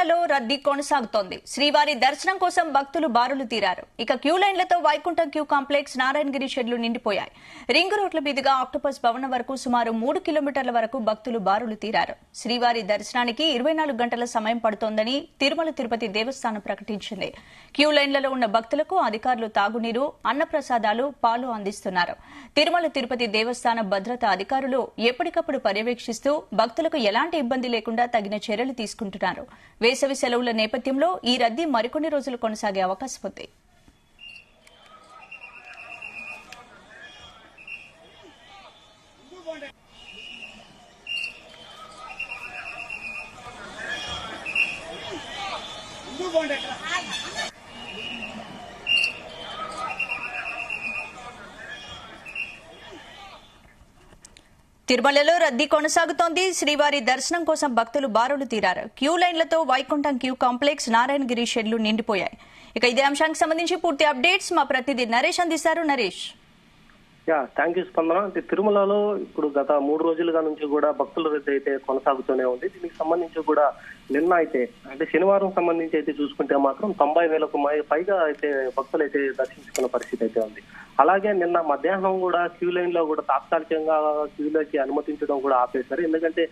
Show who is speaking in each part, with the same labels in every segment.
Speaker 1: తిరుమలలో రద్దీ కొనసాగుతోంది. శ్రీవారి దర్శనం కోసం భక్తులు బారులు తీరారు. ఇక క్యూ లైన్లతో వైకుంఠం క్యూ కాంప్లెక్స్, నారాయణగిరి షెడ్లు నిండిపోయాయి. రింగ్ రోడ్ల మీదుగా ఆక్టోపస్ భవనం వరకు సుమారు 3 కిలోమీటర్ల వరకు భక్తులు బారులు తీరారు. శ్రీవారి దర్శనానికి 24 గంటల సమయం పడుతోందని తిరుమల తిరుపతి దేవస్థానం ప్రకటించింది. క్యూ లైన్లలో ఉన్న భక్తులకు అధికారులు తాగునీరు, అన్నప్రసాదాలు, పాలు అందిస్తున్నారు. తిరుమల తిరుపతి దేవస్థానం భద్రతా అధికారులు ఎప్పటికప్పుడు పర్యవేక్షిస్తూ భక్తులకు ఎలాంటి ఇబ్బంది లేకుండా తగిన చర్యలు తీసుకుంటున్నారు. వేసవి సెలవుల నేపథ్యంలో ఈ రద్దీ మరికొన్ని రోజులు కొనసాగే అవకాశం ఉంది. తిరుమలలో రద్దీ కొనసాగుతోంది. శ్రీవారి దర్శనం కోసం భక్తులు బారులు తీరారు. క్యూ లైన్లతో వైకుంఠం క్యూ కాంప్లెక్స్, నారాయణగిరి షెడ్లు నిండిపోయాయి. ఇక ఇదే అంశానికి సంబంధించి పూర్తి అప్డేట్స్ మా ప్రతినిధి నరేష్ అందిస్తారు. నరేష్.
Speaker 2: థ్యాంక్ యూ స్పందన. అంటే తిరుమలలో ఇప్పుడు గత 3 రోజులుగా నుంచి కూడా భక్తుల రద్దీ అయితే కొనసాగుతూనే ఉంది. దీనికి సంబంధించి కూడా నిన్న అయితే అంటే శనివారం సంబంధించి అయితే చూసుకుంటే మాత్రం 90,000కు పైగా అయితే భక్తులు అయితే దర్శించుకున్న పరిస్థితి అయితే ఉంది. అలాగే నిన్న మధ్యాహ్నం కూడా క్యూ లైన్ లో కూడా తాత్కాలికంగా క్యూలోకి అనుమతించడం కూడా ఆపేశారు. ఎందుకంటే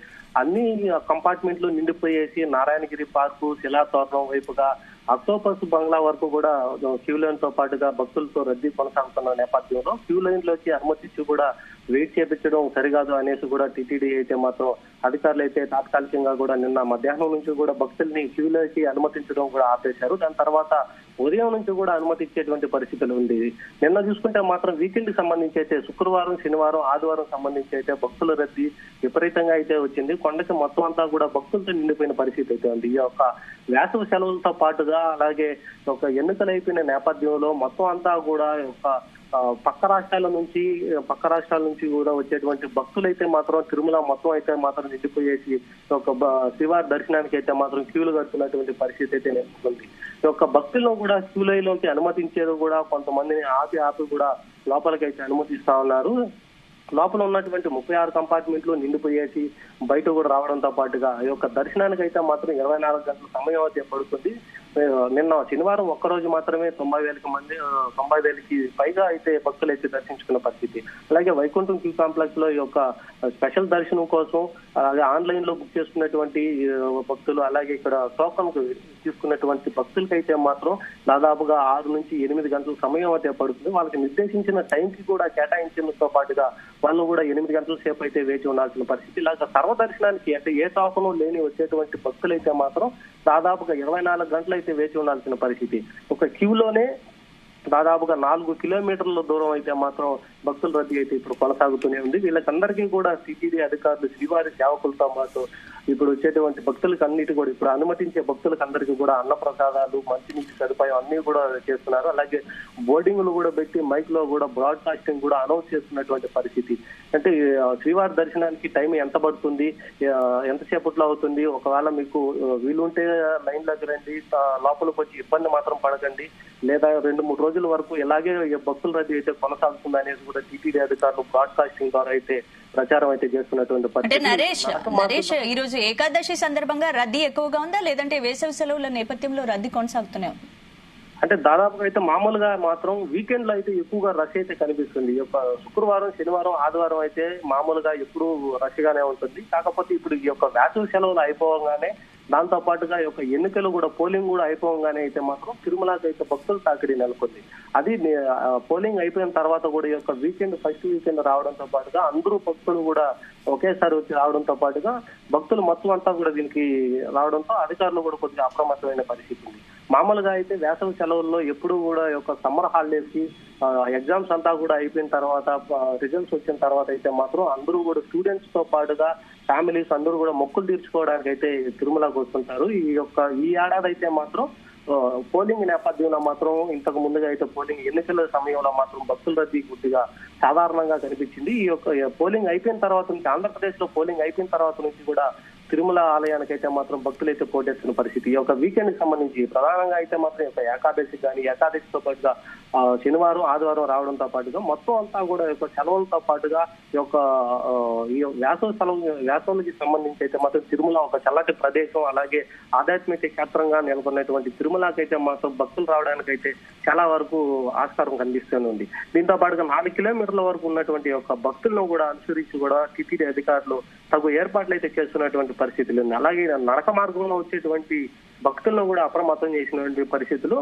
Speaker 2: అన్ని కంపార్ట్మెంట్లు నిండిపోయేసి నారాయణగిరి పార్కు, శిలాతోరణం వైపుగా ఆక్టోపస్ బంగ్లా వరకు కూడా క్యూ లైన్ తో పాటుగా భక్తులతో రద్దీ కొనసాగుతున్న నేపథ్యంలో క్యూ లైన్ లోకి అనుమతించి కూడా వెయిట్ చేపించడం సరికాదు అనేసి కూడా టీటీడీ అయితే మాత్రం అధికారులు అయితే తాత్కాలికంగా కూడా నిన్న మధ్యాహ్నం నుంచి కూడా భక్తుల్ని క్యూలోకి అనుమతించడం కూడా ఆపేశారు. దాని తర్వాత ఉదయం నుంచి కూడా అనుమతించేటువంటి పరిస్థితులు ఉంది. నిన్న చూసుకుంటే మాత్రం వీకెండ్ కి సంబంధించి అయితే శుక్రవారం, శనివారం, ఆదివారం సంబంధించి అయితే భక్తుల రద్దీ విపరీతంగా అయితే వచ్చింది. కొండకి మొత్తం అంతా కూడా భక్తులతో నిండిపోయిన పరిస్థితి అయితే ఉంది. ఈ యొక్క వేసవి సెలవులతో పాటుగా అలాగే ఒక ఎన్నికలు అయిపోయిన నేపథ్యంలో మొత్తం అంతా కూడా పక్క రాష్ట్రాల నుంచి కూడా వచ్చేటువంటి భక్తులైతే మాత్రం తిరుమల మొత్తం అయితే మాత్రం నిండిపోయేసి ఒక శ్రీవారి దర్శనానికి అయితే మాత్రం క్యూలు కడుతున్నటువంటి పరిస్థితి అయితే నెలకొంది. ఈ యొక్క భక్తులను కూడా క్యూ లైన్లోకి అనుమతించేది కూడా కొంతమందిని ఆపి కూడా లోపలికైతే అనుమతిస్తా ఉన్నారు. లోపల ఉన్నటువంటి 36 కంపార్ట్మెంట్లు నిండిపోయేసి బయట కూడా రావడంతో పాటుగా ఈ యొక్క దర్శనానికి అయితే మాత్రం 24 గంటల సమయం అయితే పడుతుంది. నిన్న శనివారం ఒక్కరోజు మాత్రమే 90,000కి పైగా అయితే భక్తులు అయితే దర్శించుకున్న పరిస్థితి. అలాగే వైకుంఠం క్యూ కాంప్లెక్స్ లో ఈ యొక్క స్పెషల్ దర్శనం కోసం అలాగే ఆన్లైన్ లో బుక్ చేసుకున్నటువంటి భక్తులు, అలాగే ఇక్కడ టోకన్ తీసుకున్నటువంటి భక్తులకి అయితే మాత్రం దాదాపుగా 6 నుంచి 8 గంటల సమయం అయితే పడుతుంది. వాళ్ళకి నిర్దేశించిన టైంకి కూడా కేటాయించడంతో పాటుగా వాళ్ళు కూడా 8 గంటల సేపు అయితే వేచి ఉండాల్సిన పరిస్థితి. ఇలాగ సర్వదర్శనానికి అంటే ఏ టోకను లేని వచ్చేటువంటి భక్తులైతే మాత్రం దాదాపుగా 24 గంటలు అయితే వేచి ఉండాల్సిన పరిస్థితి. ఒక క్యూలోనే దాదాపుగా 4 కిలోమీటర్ల దూరం అయితే మాత్రం భక్తుల రద్దీ అయితే ఇప్పుడు కొనసాగుతూనే ఉంది. వీళ్ళకందరికీ కూడా టీటీడీ అధికారులు, శ్రీవారి సేవకులతో పాటు ఇప్పుడు వచ్చేటువంటి భక్తులకు అన్నిటి కూడా ఇప్పుడు అనుమతించే భక్తులకు అందరికీ కూడా అన్నప్రసాదాలు, మంచినీటి సదుపాయం అన్ని కూడా చేస్తున్నారు. అలాగే బోర్డింగ్లు కూడా పెట్టి మైక్ లో కూడా బ్రాడ్కాస్టింగ్ కూడా అనౌన్స్ చేస్తున్నటువంటి పరిస్థితి. అంటే శ్రీవారి దర్శనానికి టైం ఎంత పడుతుంది, ఎంతసేపట్లో అవుతుంది, ఒకవేళ మీకు వీలుంటే లైన్ లోకి రండి, లోపలికి వచ్చి ఇబ్బంది మాత్రం పడకండి, లేదా 2-3 రోజుల వరకు ఇలాగే భక్తుల రద్దీ అయితే కొనసాగుతుంది అనేది కూడా టీటీడీ అధికారులు బ్రాడ్కాస్టింగ్ ద్వారా అయితే ప్రచారం అయితే చేస్తున్నటువంటి పరిస్థితి.
Speaker 1: నరేష్, ఈ రోజు ఏకాదశి సందర్భంగా రద్దీ ఎక్కువగా ఉందా, లేదంటే వేసవి సెలవుల నేపథ్యంలో రద్దీ కొనసాగుతూనే ఉంది?
Speaker 2: అంటే దాదాపుగా అయితే మామూలుగా మాత్రం వీకెండ్ లో అయితే ఎక్కువగా రష్ అయితే కనిపిస్తుంది. ఈ యొక్క శుక్రవారం, శనివారం, ఆదివారం అయితే మామూలుగా ఎప్పుడు రష్ గానే ఉంటుంది. కాకపోతే ఇప్పుడు ఈ యొక్క వేసవి సెలవులు అయిపోగానే దాంతో పాటుగా ఈ యొక్క ఎన్నికలు కూడా పోలింగ్ కూడా అయిపోగానే అయితే మాత్రం తిరుమలకి అయితే భక్తులు తాకిడి నెలకొంది. అది పోలింగ్ అయిపోయిన తర్వాత కూడా ఈ యొక్క ఫస్ట్ వీకెండ్ రావడంతో పాటుగా అందరూ భక్తులు కూడా ఒకేసారి వచ్చి రావడంతో పాటుగా భక్తులు మొత్తం అంతా కూడా దీనికి రావడంతో అధికారులు కూడా కొద్దిగా అప్రమత్తమైన పరిస్థితి ఉంది. మామూలుగా అయితే వేసవి సెలవుల్లో ఎప్పుడు కూడా ఈ యొక్క సమ్మర్ హాలిడేస్ కి ఎగ్జామ్స్ అంతా కూడా అయిపోయిన తర్వాత, రిజల్ట్స్ వచ్చిన తర్వాత అయితే మాత్రం అందరూ కూడా స్టూడెంట్స్ తో పాటుగా ఫ్యామిలీస్ అందరూ కూడా మొక్కులు తీర్చుకోవడానికి అయితే తిరుమలకు వస్తుంటారు. ఈ ఏడాది అయితే మాత్రం పోలింగ్ నేపథ్యంలో మాత్రం ఇంతకు ముందుగా అయితే ఎన్నికల సమయంలో మాత్రం భక్తుల రద్దీ కొద్దిగా సాధారణంగా కనిపించింది. ఈ యొక్క పోలింగ్ అయిపోయిన తర్వాత నుంచి, ఆంధ్రప్రదేశ్ లో పోలింగ్ అయిపోయిన తర్వాత నుంచి కూడా తిరుమల ఆలయానికి అయితే మాత్రం భక్తులు అయితే పోటేస్తున్న పరిస్థితి. ఈ యొక్క వీకెండ్ కి సంబంధించి ప్రధానంగా అయితే మాత్రం ఏకాదశి కానీ, ఏకాదశితో పాటుగా శనివారం ఆదివారం రావడంతో పాటుగా మొత్తం అంతా కూడా ఈ యొక్క సెలవులతో పాటుగా ఈ వేసవులకి సంబంధించి అయితే మాత్రం తిరుమల ఒక చల్లటి ప్రదేశం, అలాగే ఆధ్యాత్మిక క్షేత్రంగా నెలకొన్నటువంటి తిరుమలకైతే మాత్రం భక్తులు రావడానికైతే చాలా వరకు ఆస్కారం కనిపిస్తూనే ఉంది. దీంతో పాటుగా 4 కిలోమీటర్ల వరకు ఉన్నటువంటి యొక్క భక్తులను కూడా అనుసరించి కూడా టీటీడీ అధికారులు తగు ఏర్పాట్లు అయితే చేస్తున్నటువంటి పరిస్థితులు ఉంది. అలాగే నడక మార్గంలో వచ్చేటువంటి భక్తులను కూడా అప్రమత్తం చేసినటువంటి పరిస్థితులు,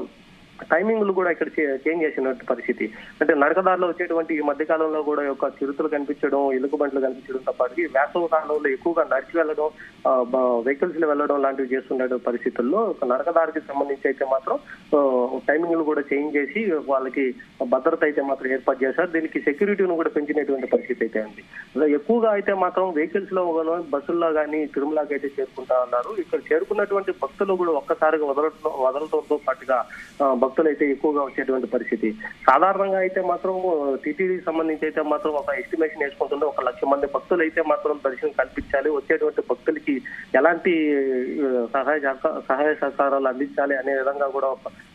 Speaker 2: టైమింగ్లు కూడా ఇక్కడ చేంజ్ చేసినటువంటి పరిస్థితి. అంటే నడకదారిలో వచ్చేటువంటి ఈ మధ్య కాలంలో కూడా యొక్క చిరుతలు కనిపించడం, ఎలుగుబంట్లు కనిపించడంతో పాటు వేసవి కాలంలో ఎక్కువగా నడిచి వెళ్ళడం, వెహికల్స్ లో వెళ్ళడం లాంటివి చేస్తున్న పరిస్థితుల్లో నడకదారికి సంబంధించి అయితే మాత్రం టైమింగ్లు కూడా చేంజ్ చేసి వాళ్ళకి భద్రత అయితే మాత్రం ఏర్పాటు చేశారు. దీనికి సెక్యూరిటీని కూడా పెంచినటువంటి పరిస్థితి అయితే ఉంది. ఎక్కువగా అయితే మాత్రం వెహికల్స్ లో బస్సుల్లో కానీ తిరుమలకి అయితే చేరుకుంటా ఉన్నారు. ఇక్కడ చేరుకున్నటువంటి భక్తులు కూడా ఒక్కసారిగా వదలడంతో పాటుగా భక్తులు అయితే ఎక్కువగా వచ్చేటువంటి పరిస్థితి. సాధారణంగా అయితే మాత్రం టీటీడీకి సంబంధించి అయితే మాత్రం ఒక ఎస్టిమేషన్ వేసుకుంటుంటే 1 లక్ష మంది భక్తులు అయితే మాత్రం దర్శనం కల్పించాలి, వచ్చేటువంటి భక్తులకి ఎలాంటి సహాయ సహకారాలు అందించాలి అనే విధంగా కూడా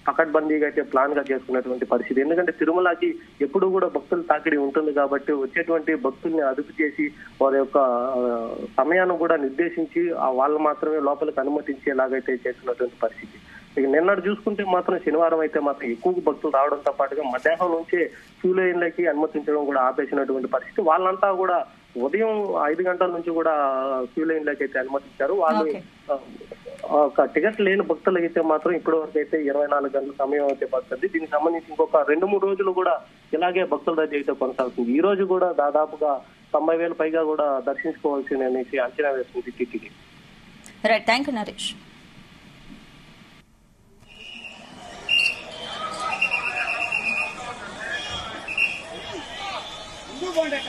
Speaker 2: పకడ్బందీగా అయితే ప్లాన్ గా చేసుకున్నటువంటి పరిస్థితి. ఎందుకంటే తిరుమలకి ఎప్పుడు కూడా భక్తులు తాకిడి ఉంటుంది కాబట్టి వచ్చేటువంటి భక్తుల్ని అదుపు చేసి వారి యొక్క సమయాన్ని కూడా నిర్దేశించి వాళ్ళు మాత్రమే లోపలికి అనుమతించేలాగైతే చేస్తున్నటువంటి పరిస్థితి. ఇక నిన్నటి చూసుకుంటే మాత్రం శనివారం అయితే మాత్రం ఎక్కువ భక్తులు రావడంతో పాటుగా మధ్యాహ్నం నుంచే క్యూ లైన్లకి అనుమతించడం కూడా ఆపేసినటువంటి పరిస్థితి. వాళ్ళంతా కూడా ఉదయం 5 గంటల నుంచి కూడా క్యూ లైన్లకి అయితే అనుమతించారు. వాళ్ళు ఒక టికెట్ లేని భక్తులు అయితే మాత్రం ఇప్పటి వరకు అయితే 24 గంటల సమయం అయితే పడుతుంది. దీనికి సంబంధించి ఇంకొక 2-3 రోజులు కూడా ఇలాగే భక్తుల దగ్గర అయితే కొనసాగుతుంది. ఈ రోజు కూడా దాదాపుగా 90,000 పైగా కూడా దర్శించుకోవాల్సింది అనేసి అంచనా వేస్తుంది TTD.
Speaker 1: Right, thank you Naresh.
Speaker 3: ముందు పోండి.